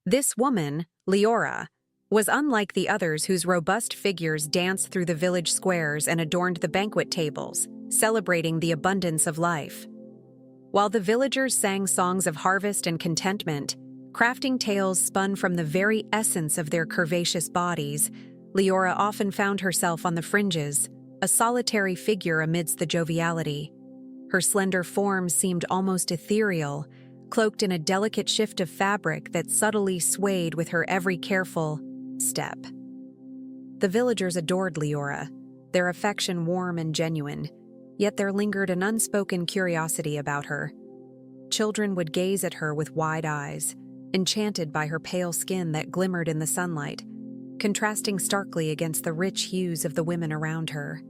This woman, Leora, was unlike the others whose robust figures danced through the village squares and adorned the banquet tables, celebrating the abundance of life. While the villagers sang songs of harvest and contentment, crafting tales spun from the very essence of their curvaceous bodies, Leora often found herself on the fringes, a solitary figure amidst the joviality. Her slender form seemed almost ethereal, cloaked in a delicate shift of fabric that subtly swayed with her every careful step. The villagers adored Leora, their affection warm and genuine, yet there lingered an unspoken curiosity about her. Children would gaze at her with wide eyes, enchanted by her pale skin that glimmered in the sunlight, contrasting starkly against the rich hues of the women around her.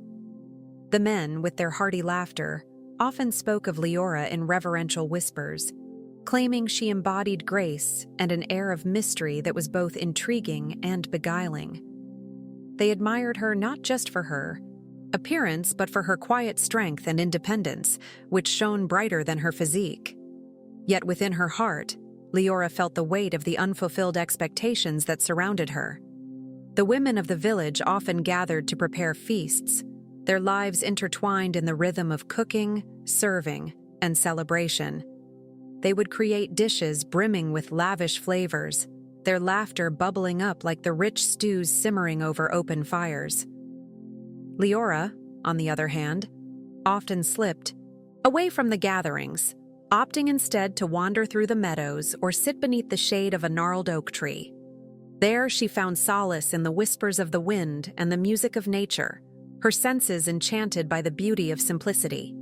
The men, with their hearty laughter, often spoke of Leora in reverential whispers, claiming she embodied grace and an air of mystery that was both intriguing and beguiling. They admired her not just for her appearance, but for her quiet strength and independence, which shone brighter than her physique. Yet within her heart, Leora felt the weight of the unfulfilled expectations that surrounded her. The women of the village often gathered to prepare feasts, their lives intertwined in the rhythm of cooking, serving, and celebration. They would create dishes brimming with lavish flavors, their laughter bubbling up like the rich stews simmering over open fires. Leora, on the other hand, often slipped away from the gatherings, opting instead to wander through the meadows or sit beneath the shade of a gnarled oak tree. There she found solace in the whispers of the wind and the music of nature, her senses enchanted by the beauty of simplicity.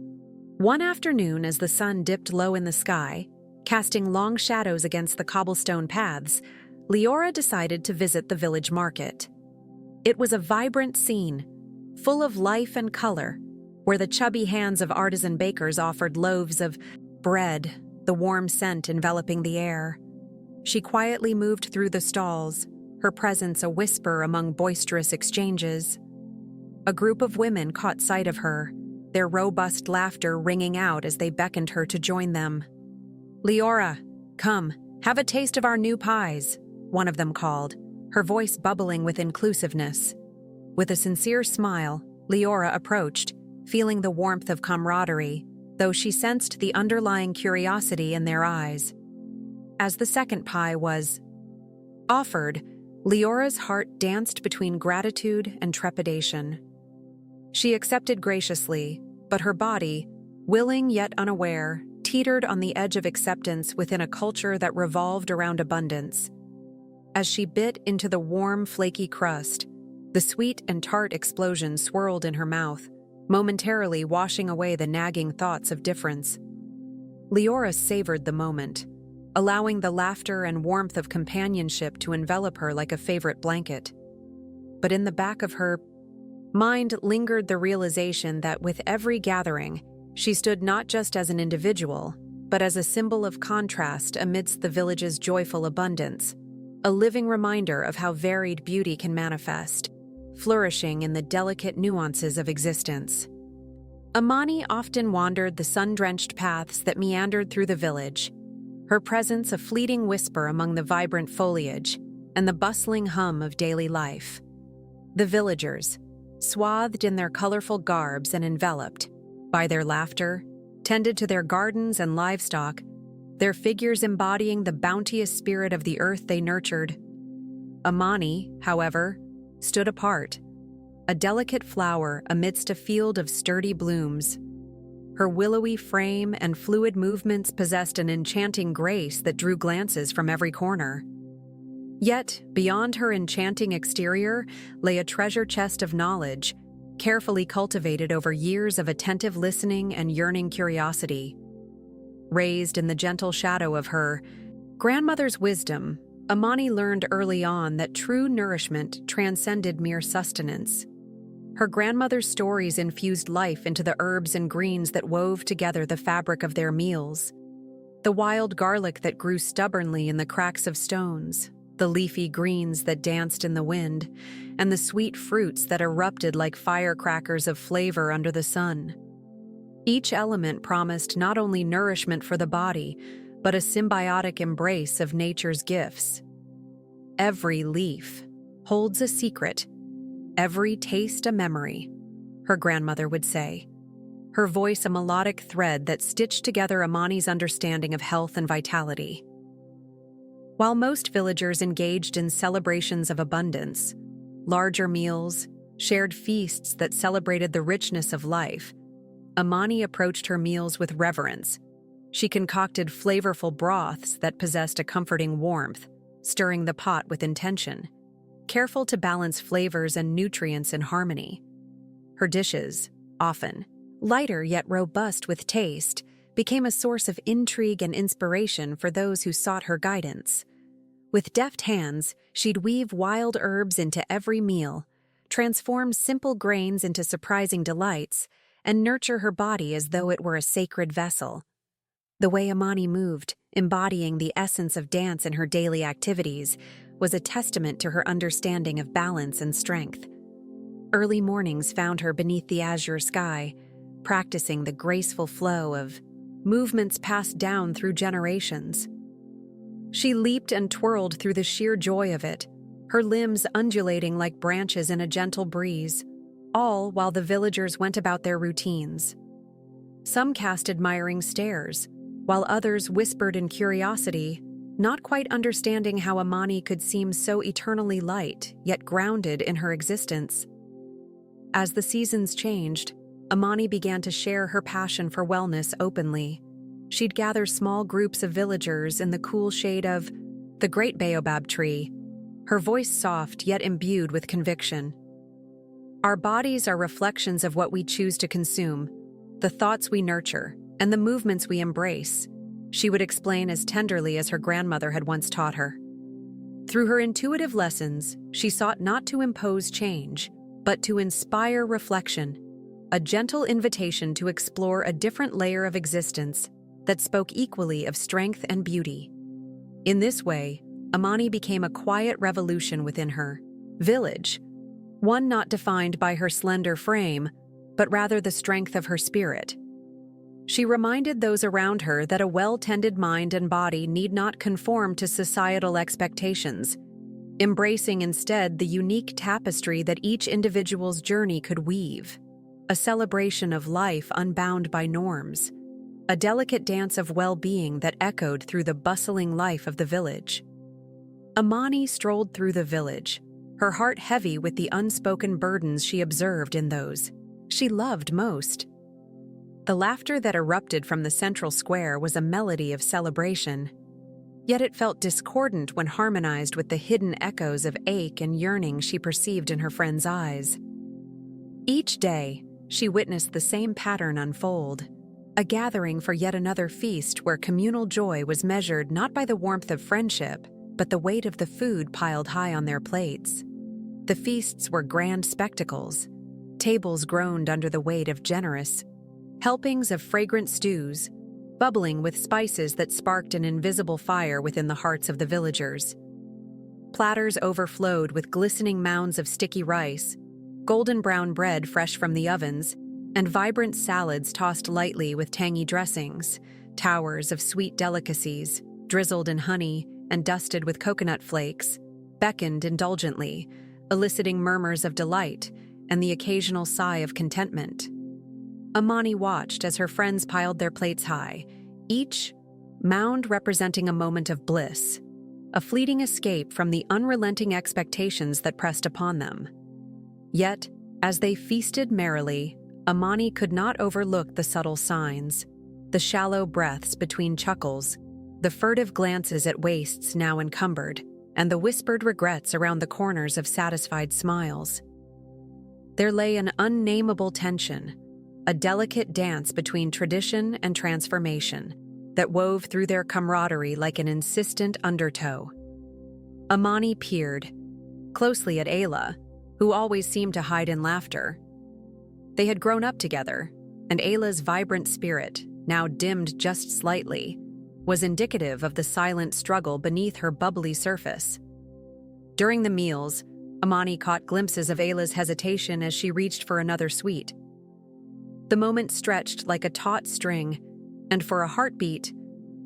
One afternoon, as the sun dipped low in the sky, casting long shadows against the cobblestone paths, Leora decided to visit the village market. It was a vibrant scene, full of life and color, where the chubby hands of artisan bakers offered loaves of bread, the warm scent enveloping the air. She quietly moved through the stalls, her presence a whisper among boisterous exchanges. A group of women caught sight of her, their robust laughter ringing out as they beckoned her to join them. "Leora, come, have a taste of our new pies," one of them called, her voice bubbling with inclusiveness. With a sincere smile, Leora approached, feeling the warmth of camaraderie, though she sensed the underlying curiosity in their eyes. As the second pie was offered, Leora's heart danced between gratitude and trepidation. She accepted graciously, but her body, willing yet unaware, teetered on the edge of acceptance within a culture that revolved around abundance. As she bit into the warm, flaky crust, the sweet and tart explosion swirled in her mouth, momentarily washing away the nagging thoughts of difference. Leora savored the moment, allowing the laughter and warmth of companionship to envelop her like a favorite blanket. But in the back of her mind lingered the realization that with every gathering, she stood not just as an individual, but as a symbol of contrast amidst the village's joyful abundance, a living reminder of how varied beauty can manifest, flourishing in the delicate nuances of existence. Amani often wandered the sun-drenched paths that meandered through the village, her presence a fleeting whisper among the vibrant foliage and the bustling hum of daily life. The villagers, swathed in their colorful garbs and enveloped by their laughter, tended to their gardens and livestock, their figures embodying the bounteous spirit of the earth they nurtured. Amani, however, stood apart, a delicate flower amidst a field of sturdy blooms. Her willowy frame and fluid movements possessed an enchanting grace that drew glances from every corner. Yet, beyond her enchanting exterior lay a treasure chest of knowledge, carefully cultivated over years of attentive listening and yearning curiosity. Raised in the gentle shadow of her grandmother's wisdom, Amani learned early on that true nourishment transcended mere sustenance. Her grandmother's stories infused life into the herbs and greens that wove together the fabric of their meals. The wild garlic that grew stubbornly in the cracks of stones, the leafy greens that danced in the wind, and the sweet fruits that erupted like firecrackers of flavor under the sun. Each element promised not only nourishment for the body, but a symbiotic embrace of nature's gifts. Every leaf holds a secret, every taste a memory, her grandmother would say, her voice a melodic thread that stitched together Amani's understanding of health and vitality. While most villagers engaged in celebrations of abundance, larger meals, shared feasts that celebrated the richness of life, Amani approached her meals with reverence. She concocted flavorful broths that possessed a comforting warmth, stirring the pot with intention, careful to balance flavors and nutrients in harmony. Her dishes, often lighter yet robust with taste, became a source of intrigue and inspiration for those who sought her guidance. With deft hands, she'd weave wild herbs into every meal, transform simple grains into surprising delights, and nurture her body as though it were a sacred vessel. The way Amani moved, embodying the essence of dance in her daily activities, was a testament to her understanding of balance and strength. Early mornings found her beneath the azure sky, practicing the graceful flow of movements passed down through generations. She leaped and twirled through the sheer joy of it, her limbs undulating like branches in a gentle breeze, all while the villagers went about their routines. Some cast admiring stares, while others whispered in curiosity, not quite understanding how Amani could seem so eternally light, yet grounded in her existence. As the seasons changed, Amani began to share her passion for wellness openly. She'd gather small groups of villagers in the cool shade of the great baobab tree, her voice soft yet imbued with conviction. Our bodies are reflections of what we choose to consume, the thoughts we nurture, and the movements we embrace, she would explain as tenderly as her grandmother had once taught her. Through her intuitive lessons, she sought not to impose change, but to inspire reflection, a gentle invitation to explore a different layer of existence that spoke equally of strength and beauty. In this way, Amani became a quiet revolution within her village, one not defined by her slender frame, but rather the strength of her spirit. She reminded those around her that a well-tended mind and body need not conform to societal expectations, embracing instead the unique tapestry that each individual's journey could weave, a celebration of life unbound by norms, a delicate dance of well-being that echoed through the bustling life of the village. Amani strolled through the village, her heart heavy with the unspoken burdens she observed in those she loved most. The laughter that erupted from the central square was a melody of celebration, yet it felt discordant when harmonized with the hidden echoes of ache and yearning she perceived in her friend's eyes. Each day, she witnessed the same pattern unfold, a gathering for yet another feast where communal joy was measured not by the warmth of friendship, but the weight of the food piled high on their plates. The feasts were grand spectacles. Tables groaned under the weight of generous helpings of fragrant stews, bubbling with spices that sparked an invisible fire within the hearts of the villagers. Platters overflowed with glistening mounds of sticky rice, golden brown bread fresh from the ovens, and vibrant salads tossed lightly with tangy dressings, towers of sweet delicacies, drizzled in honey and dusted with coconut flakes, beckoned indulgently, eliciting murmurs of delight and the occasional sigh of contentment. Amani watched as her friends piled their plates high, each mound representing a moment of bliss, a fleeting escape from the unrelenting expectations that pressed upon them. Yet, as they feasted merrily, Amani could not overlook the subtle signs, the shallow breaths between chuckles, the furtive glances at waists now encumbered, and the whispered regrets around the corners of satisfied smiles. There lay an unnameable tension, a delicate dance between tradition and transformation that wove through their camaraderie like an insistent undertow. Amani peered closely at Ayla, who always seemed to hide in laughter. They had grown up together, and Ayla's vibrant spirit, now dimmed just slightly, was indicative of the silent struggle beneath her bubbly surface. During the meals, Amani caught glimpses of Ayla's hesitation as she reached for another sweet. The moment stretched like a taut string, and for a heartbeat,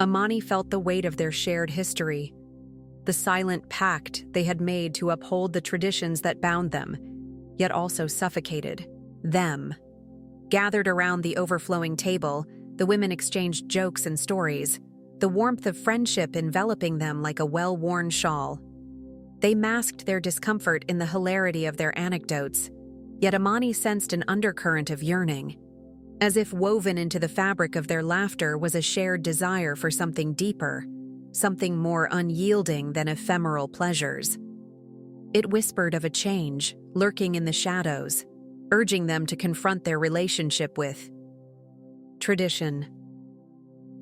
Amani felt the weight of their shared history. the silent pact they had made to uphold the traditions that bound them, yet also suffocated them. Gathered around the overflowing table, the women exchanged jokes and stories, the warmth of friendship enveloping them like a well-worn shawl. They masked their discomfort in the hilarity of their anecdotes, yet Amani sensed an undercurrent of yearning. As if woven into the fabric of their laughter was a shared desire for something deeper, something more unyielding than ephemeral pleasures. It whispered of a change lurking in the shadows, urging them to confront their relationship with tradition.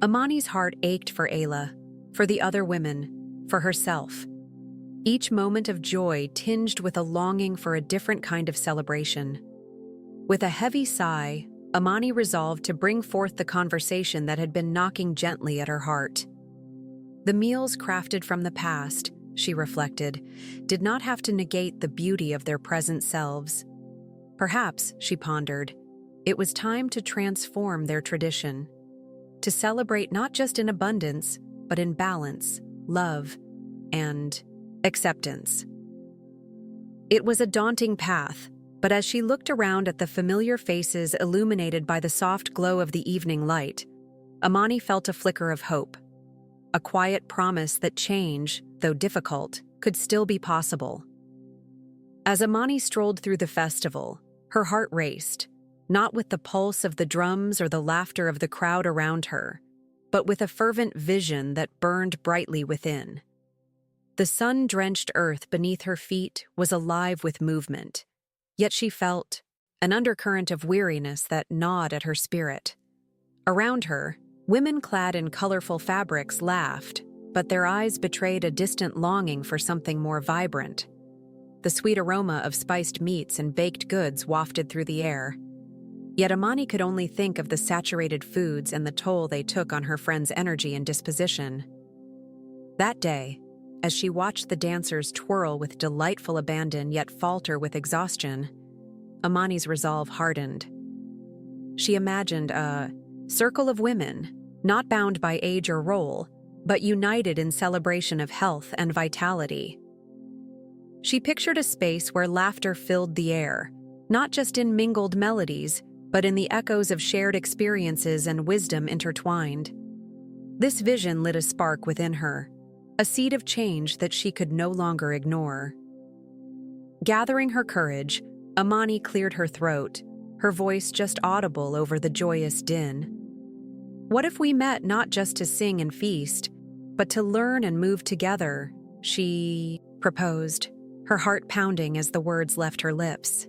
Amani's heart ached for Ayla, for the other women, for herself. Each moment of joy tinged with a longing for a different kind of celebration. With a heavy sigh, Amani resolved to bring forth the conversation that had been knocking gently at her heart. The meals crafted from the past, she reflected, did not have to negate the beauty of their present selves. Perhaps, she pondered, it was time to transform their tradition, to celebrate not just in abundance, but in balance, love, and acceptance. It was a daunting path, but as she looked around at the familiar faces illuminated by the soft glow of the evening light, Amani felt a flicker of hope, a quiet promise that change, though difficult, could still be possible. As Amani strolled through the festival, her heart raced, not with the pulse of the drums or the laughter of the crowd around her, but with a fervent vision that burned brightly within. The sun-drenched earth beneath her feet was alive with movement, yet she felt an undercurrent of weariness that gnawed at her spirit. Around her, women clad in colorful fabrics laughed, but their eyes betrayed a distant longing for something more vibrant. The sweet aroma of spiced meats and baked goods wafted through the air. Yet Amani could only think of the saturated foods and the toll they took on her friend's energy and disposition. That day, as she watched the dancers twirl with delightful abandon yet falter with exhaustion, Amani's resolve hardened. She imagined a circle of women, not bound by age or role, but united in celebration of health and vitality. She pictured a space where laughter filled the air, not just in mingled melodies, but in the echoes of shared experiences and wisdom intertwined. This vision lit a spark within her, a seed of change that she could no longer ignore. Gathering her courage, Amani cleared her throat, her voice just audible over the joyous din. "What if we met not just to sing and feast, but to learn and move together?" she proposed, her heart pounding as the words left her lips.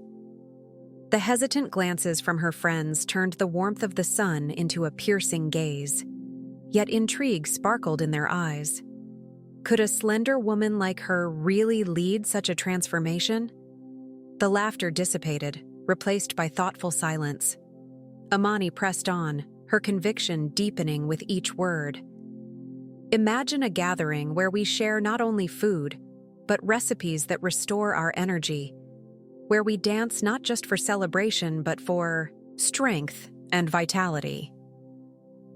The hesitant glances from her friends turned the warmth of the sun into a piercing gaze, yet intrigue sparkled in their eyes. Could a slender woman like her really lead such a transformation? The laughter dissipated, replaced by thoughtful silence. Amani pressed on, her conviction deepening with each word. "Imagine a gathering where we share not only food, but recipes that restore our energy, where we dance not just for celebration but for strength and vitality."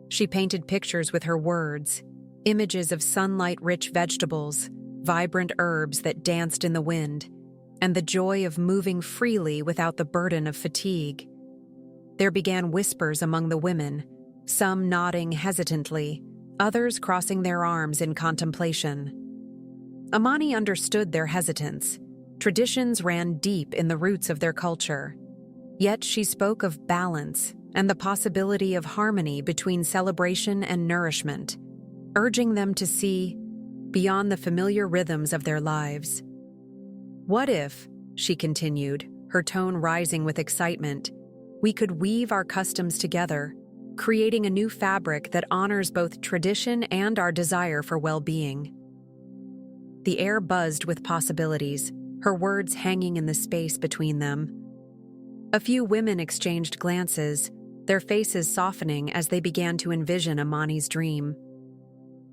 She painted pictures with her words, images of sunlight-rich vegetables, vibrant herbs that danced in the wind, and the joy of moving freely without the burden of fatigue. There began whispers among the women, some nodding hesitantly, others crossing their arms in contemplation. Amani understood their hesitance. Traditions ran deep in the roots of their culture. Yet she spoke of balance and the possibility of harmony between celebration and nourishment, urging them to see beyond the familiar rhythms of their lives. "What if," she continued, her tone rising with excitement, "we could weave our customs together, creating a new fabric that honors both tradition and our desire for well-being?" The air buzzed with possibilities, her words hanging in the space between them. A few women exchanged glances, their faces softening as they began to envision Amani's dream.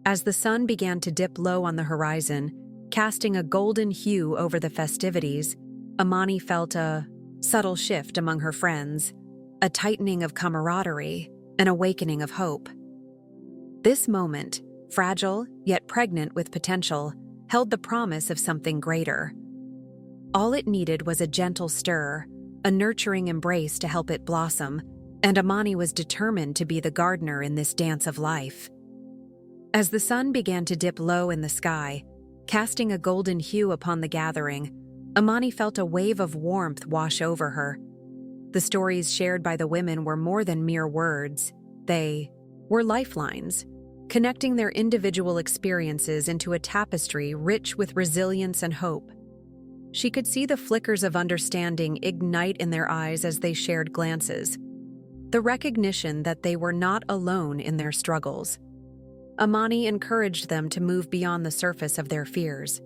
As the sun began to dip low on the horizon, casting a golden hue over the festivities, Amani felt a subtle shift among her friends, a tightening of camaraderie, an awakening of hope. This moment, fragile yet pregnant with potential, held the promise of something greater. All it needed was a gentle stir, a nurturing embrace to help it blossom, and Amani was determined to be the gardener in this dance of life. As the sun began to dip low in the sky, casting a golden hue upon the gathering, Amani felt a wave of warmth wash over her. The stories shared by the women were more than mere words. They were lifelines, connecting their individual experiences into a tapestry rich with resilience and hope. She could see the flickers of understanding ignite in their eyes as they shared glances, the recognition that they were not alone in their struggles. Amani encouraged them to move beyond the surface of their fears.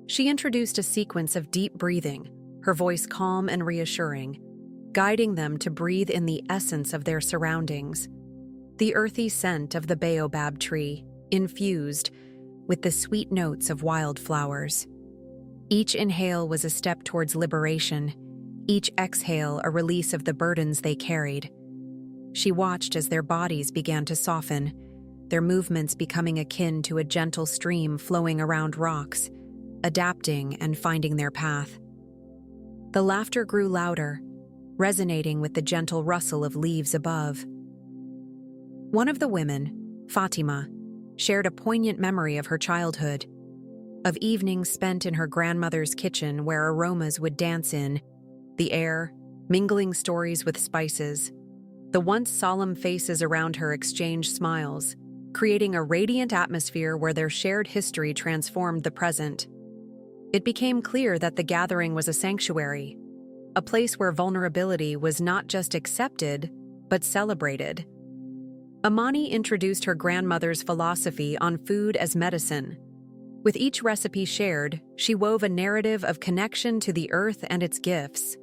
She introduced a sequence of deep breathing, her voice calm and reassuring, guiding them to breathe in the essence of their surroundings. The earthy scent of the baobab tree, infused with the sweet notes of wildflowers. Each inhale was a step towards liberation, each exhale a release of the burdens they carried. She watched as their bodies began to soften, their movements becoming akin to a gentle stream flowing around rocks, adapting and finding their path. The laughter grew louder, resonating with the gentle rustle of leaves above. One of the women, Fatima, shared a poignant memory of her childhood, of evenings spent in her grandmother's kitchen where aromas would dance in the air, mingling stories with spices. The once solemn faces around her exchanged smiles, creating a radiant atmosphere where their shared history transformed the present. It became clear that the gathering was a sanctuary, a place where vulnerability was not just accepted, but celebrated. Amani introduced her grandmother's philosophy on food as medicine. With each recipe shared, she wove a narrative of connection to the earth and its gifts.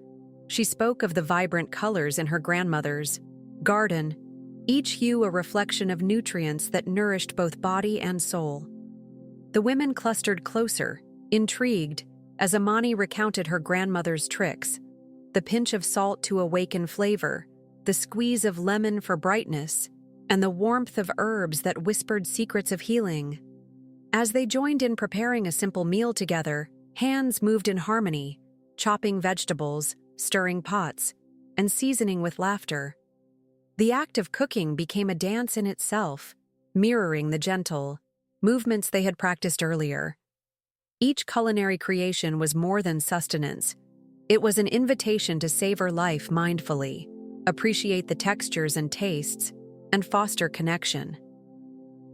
She spoke of the vibrant colors in her grandmother's garden, each hue a reflection of nutrients that nourished both body and soul. The women clustered closer, intrigued, as Amani recounted her grandmother's tricks: the pinch of salt to awaken flavor, the squeeze of lemon for brightness, and the warmth of herbs that whispered secrets of healing. As they joined in preparing a simple meal together, hands moved in harmony, chopping vegetables, stirring pots, and seasoning with laughter. The act of cooking became a dance in itself, mirroring the gentle movements they had practiced earlier. Each culinary creation was more than sustenance. It was an invitation to savor life mindfully, appreciate the textures and tastes, and foster connection.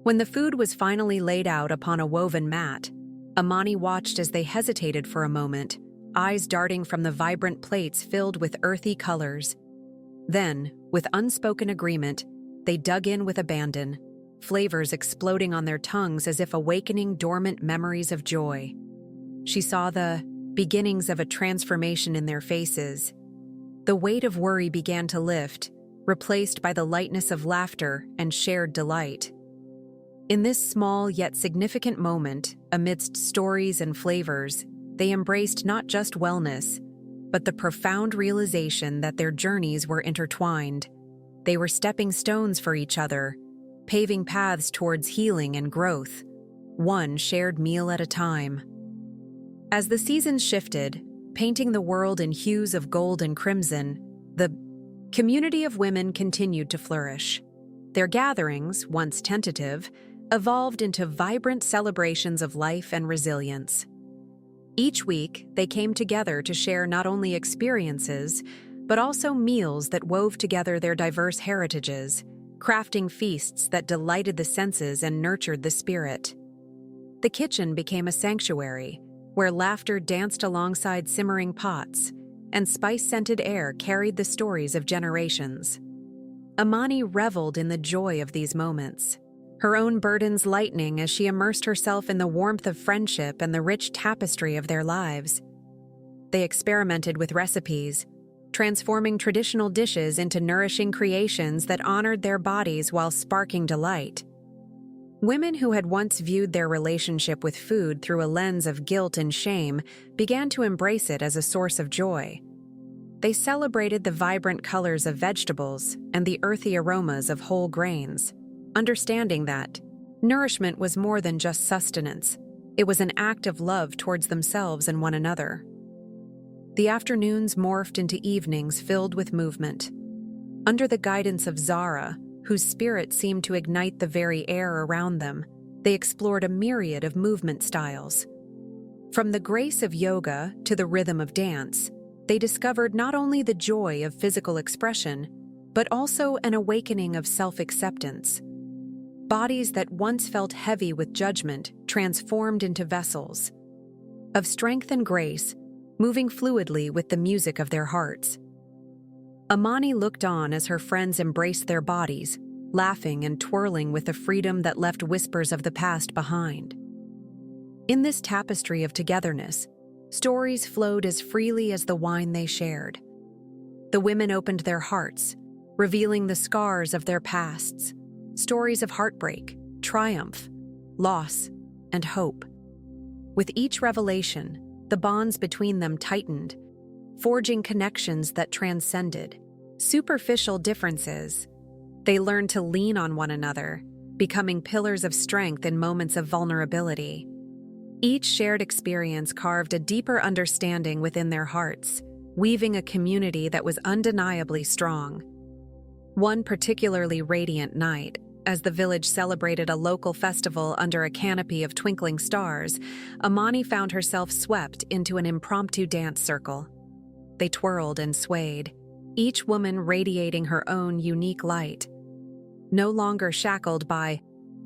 When the food was finally laid out upon a woven mat, Amani watched as they hesitated for a moment, eyes darting from the vibrant plates filled with earthy colors. Then, with unspoken agreement, they dug in with abandon, flavors exploding on their tongues as if awakening dormant memories of joy. She saw the beginnings of a transformation in their faces. The weight of worry began to lift, replaced by the lightness of laughter and shared delight. In this small yet significant moment, amidst stories and flavors, they embraced not just wellness, but the profound realization that their journeys were intertwined. They were stepping stones for each other, paving paths towards healing and growth, one shared meal at a time. As the seasons shifted, painting the world in hues of gold and crimson, the community of women continued to flourish. Their gatherings, once tentative, evolved into vibrant celebrations of life and resilience. Each week, they came together to share not only experiences, but also meals that wove together their diverse heritages, crafting feasts that delighted the senses and nurtured the spirit. The kitchen became a sanctuary, where laughter danced alongside simmering pots, and spice-scented air carried the stories of generations. Amani reveled in the joy of these moments, her own burdens lightening as she immersed herself in the warmth of friendship and the rich tapestry of their lives. They experimented with recipes, transforming traditional dishes into nourishing creations that honored their bodies while sparking delight. Women who had once viewed their relationship with food through a lens of guilt and shame began to embrace it as a source of joy. They celebrated the vibrant colors of vegetables and the earthy aromas of whole grains, understanding that nourishment was more than just sustenance. It was an act of love towards themselves and one another. The afternoons morphed into evenings filled with movement. Under the guidance of Zara, whose spirit seemed to ignite the very air around them, they explored a myriad of movement styles. From the grace of yoga to the rhythm of dance, they discovered not only the joy of physical expression, but also an awakening of self-acceptance. Bodies that once felt heavy with judgment transformed into vessels of strength and grace, moving fluidly with the music of their hearts. Amani looked on as her friends embraced their bodies, laughing and twirling with a freedom that left whispers of the past behind. In this tapestry of togetherness, stories flowed as freely as the wine they shared. The women opened their hearts, revealing the scars of their pasts, stories of heartbreak, triumph, loss, and hope. With each revelation, the bonds between them tightened, forging connections that transcended superficial differences. They learned to lean on one another, becoming pillars of strength in moments of vulnerability. Each shared experience carved a deeper understanding within their hearts, weaving a community that was undeniably strong. One particularly radiant night, as the village celebrated a local festival under a canopy of twinkling stars, Amani found herself swept into an impromptu dance circle. They twirled and swayed, each woman radiating her own unique light. No longer shackled by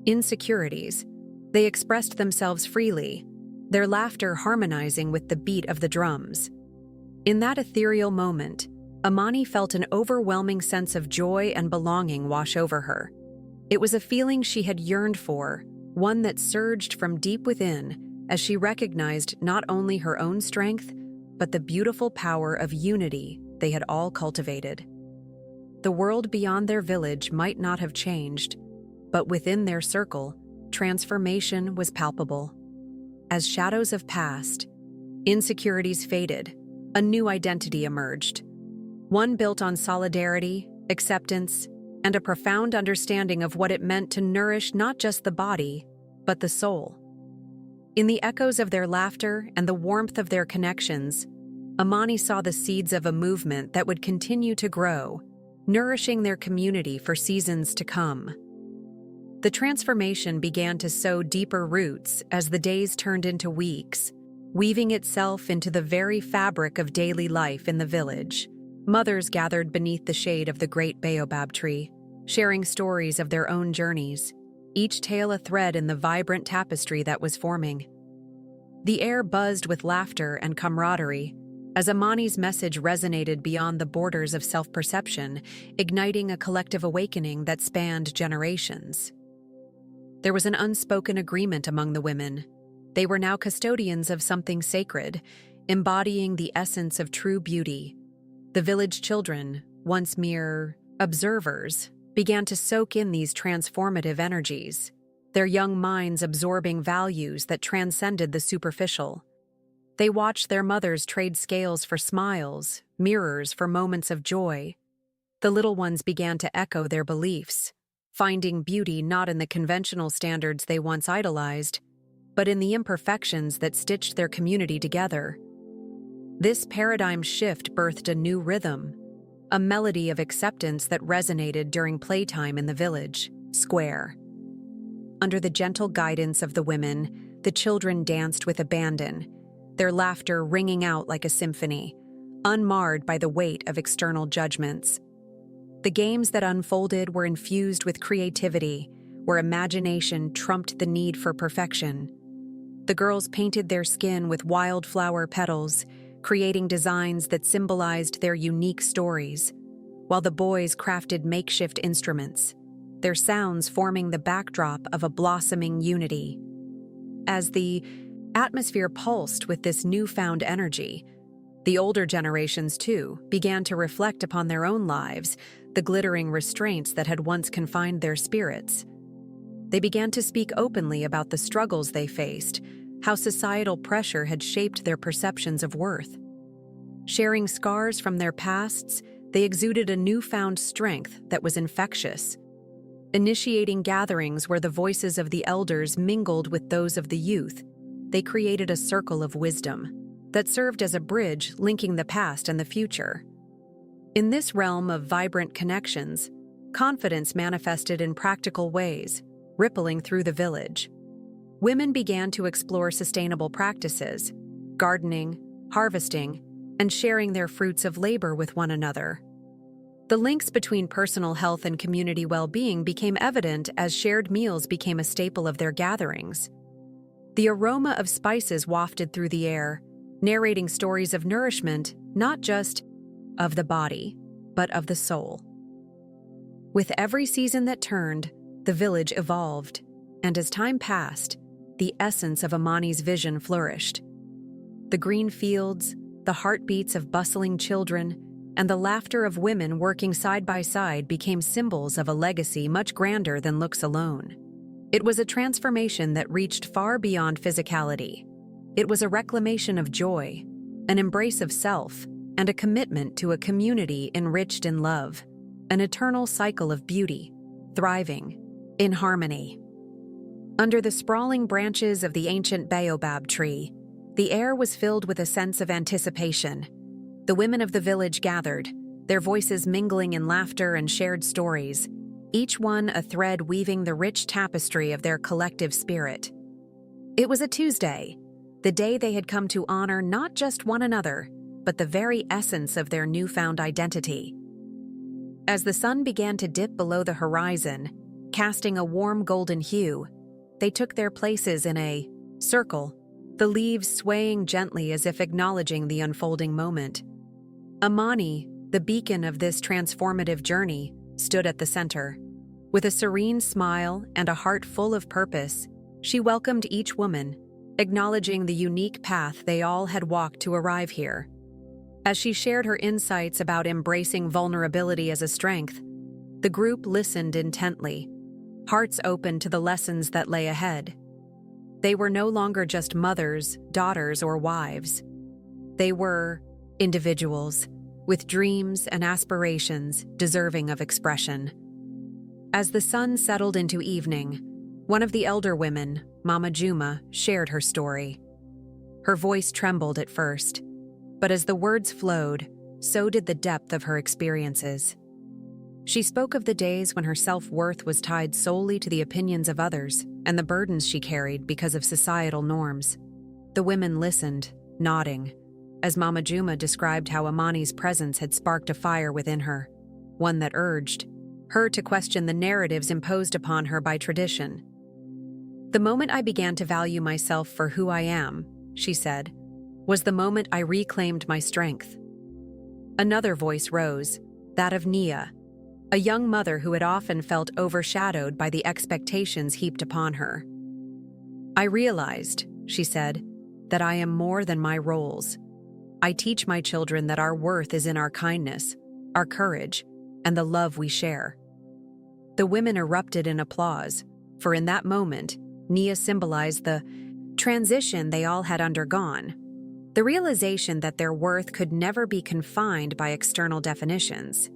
insecurities, they expressed themselves freely, their laughter harmonizing with the beat of the drums. In that ethereal moment, Amani felt an overwhelming sense of joy and belonging wash over her. It was a feeling she had yearned for, one that surged from deep within as she recognized not only her own strength, but the beautiful power of unity they had all cultivated. The world beyond their village might not have changed, but within their circle, transformation was palpable. As shadows of past, insecurities faded, a new identity emerged. One built on solidarity, acceptance, and a profound understanding of what it meant to nourish not just the body, but the soul. In the echoes of their laughter and the warmth of their connections, Amani saw the seeds of a movement that would continue to grow, nourishing their community for seasons to come. The transformation began to sow deeper roots as the days turned into weeks, weaving itself into the very fabric of daily life in the village. Mothers gathered beneath the shade of the great baobab tree, sharing stories of their own journeys, each tale a thread in the vibrant tapestry that was forming. The air buzzed with laughter and camaraderie, as Amani's message resonated beyond the borders of self-perception, igniting a collective awakening that spanned generations. There was an unspoken agreement among the women. They were now custodians of something sacred, embodying the essence of true beauty. The village children, once mere observers, began to soak in these transformative energies, their young minds absorbing values that transcended the superficial. They watched their mothers trade scales for smiles, mirrors for moments of joy. The little ones began to echo their beliefs, finding beauty not in the conventional standards they once idolized, but in the imperfections that stitched their community together. This paradigm shift birthed a new rhythm, a melody of acceptance that resonated during playtime in the village square. Under the gentle guidance of the women, the children danced with abandon, their laughter ringing out like a symphony, unmarred by the weight of external judgments. The games that unfolded were infused with creativity, where imagination trumped the need for perfection. The girls painted their skin with wildflower petals, creating designs that symbolized their unique stories, while the boys crafted makeshift instruments, their sounds forming the backdrop of a blossoming unity. As the atmosphere pulsed with this newfound energy, the older generations, too, began to reflect upon their own lives, the glittering restraints that had once confined their spirits. They began to speak openly about the struggles they faced, how societal pressure had shaped their perceptions of worth. Sharing scars from their pasts, they exuded a newfound strength that was infectious, initiating gatherings where the voices of the elders mingled with those of the youth, they created a circle of wisdom that served as a bridge linking the past and the future. In this realm of vibrant connections, confidence manifested in practical ways, rippling through the village. Women began to explore sustainable practices, gardening, harvesting, and sharing their fruits of labor with one another. The links between personal health and community well-being became evident as shared meals became a staple of their gatherings. The aroma of spices wafted through the air, narrating stories of nourishment, not just of the body, but of the soul. With every season that turned, the village evolved, and as time passed, the essence of Amani's vision flourished. The green fields, the heartbeats of bustling children, and the laughter of women working side by side became symbols of a legacy much grander than looks alone. It was a transformation that reached far beyond physicality. It was a reclamation of joy, an embrace of self, and a commitment to a community enriched in love, an eternal cycle of beauty, thriving, in harmony. Under the sprawling branches of the ancient baobab tree, the air was filled with a sense of anticipation. The women of the village gathered, their voices mingling in laughter and shared stories, each one a thread weaving the rich tapestry of their collective spirit. It was a Tuesday, the day they had come to honor not just one another, but the very essence of their newfound identity. As the sun began to dip below the horizon, casting a warm golden hue, they took their places in a circle, the leaves swaying gently as if acknowledging the unfolding moment. Amani, the beacon of this transformative journey, stood at the center. With a serene smile and a heart full of purpose, she welcomed each woman, acknowledging the unique path they all had walked to arrive here. As she shared her insights about embracing vulnerability as a strength, the group listened intently, hearts open to the lessons that lay ahead. They were no longer just mothers, daughters, or wives. They were individuals with dreams and aspirations deserving of expression. As the sun settled into evening, one of the elder women, Mama Juma, shared her story. Her voice trembled at first, but as the words flowed, so did the depth of her experiences. She spoke of the days when her self-worth was tied solely to the opinions of others and the burdens she carried because of societal norms. The women listened, nodding, as Mama Juma described how Amani's presence had sparked a fire within her, one that urged her to question the narratives imposed upon her by tradition. "The moment I began to value myself for who I am," she said, "was the moment I reclaimed my strength." Another voice rose, that of Nia, a young mother who had often felt overshadowed by the expectations heaped upon her. "I realized," she said, "that I am more than my roles. I teach my children that our worth is in our kindness, our courage, and the love we share." The women erupted in applause, for in that moment, Nia symbolized the transition they all had undergone, the realization that their worth could never be confined by external definitions.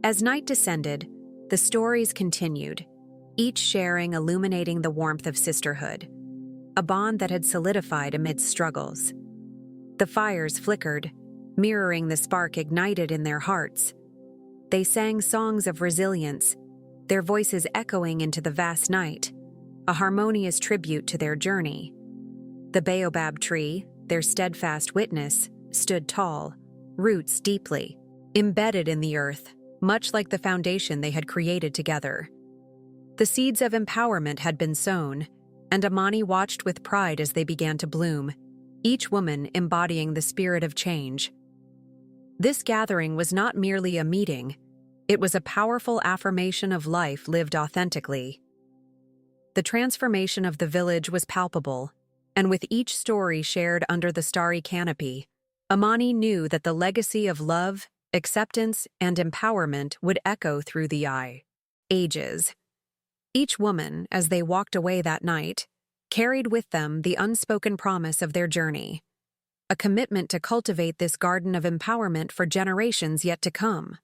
As night descended, the stories continued, each sharing illuminating the warmth of sisterhood, a bond that had solidified amidst struggles. The fires flickered, mirroring the spark ignited in their hearts. They sang songs of resilience, their voices echoing into the vast night, a harmonious tribute to their journey. The baobab tree, their steadfast witness, stood tall, roots deeply embedded in the earth, much like the foundation they had created together. The seeds of empowerment had been sown, and Amani watched with pride as they began to bloom, each woman embodying the spirit of change. This gathering was not merely a meeting, it was a powerful affirmation of life lived authentically. The transformation of the village was palpable, and with each story shared under the starry canopy, Amani knew that the legacy of love, acceptance, and empowerment would echo through the ages. Each woman, as they walked away that night, carried with them the unspoken promise of their journey, a commitment to cultivate this garden of empowerment for generations yet to come.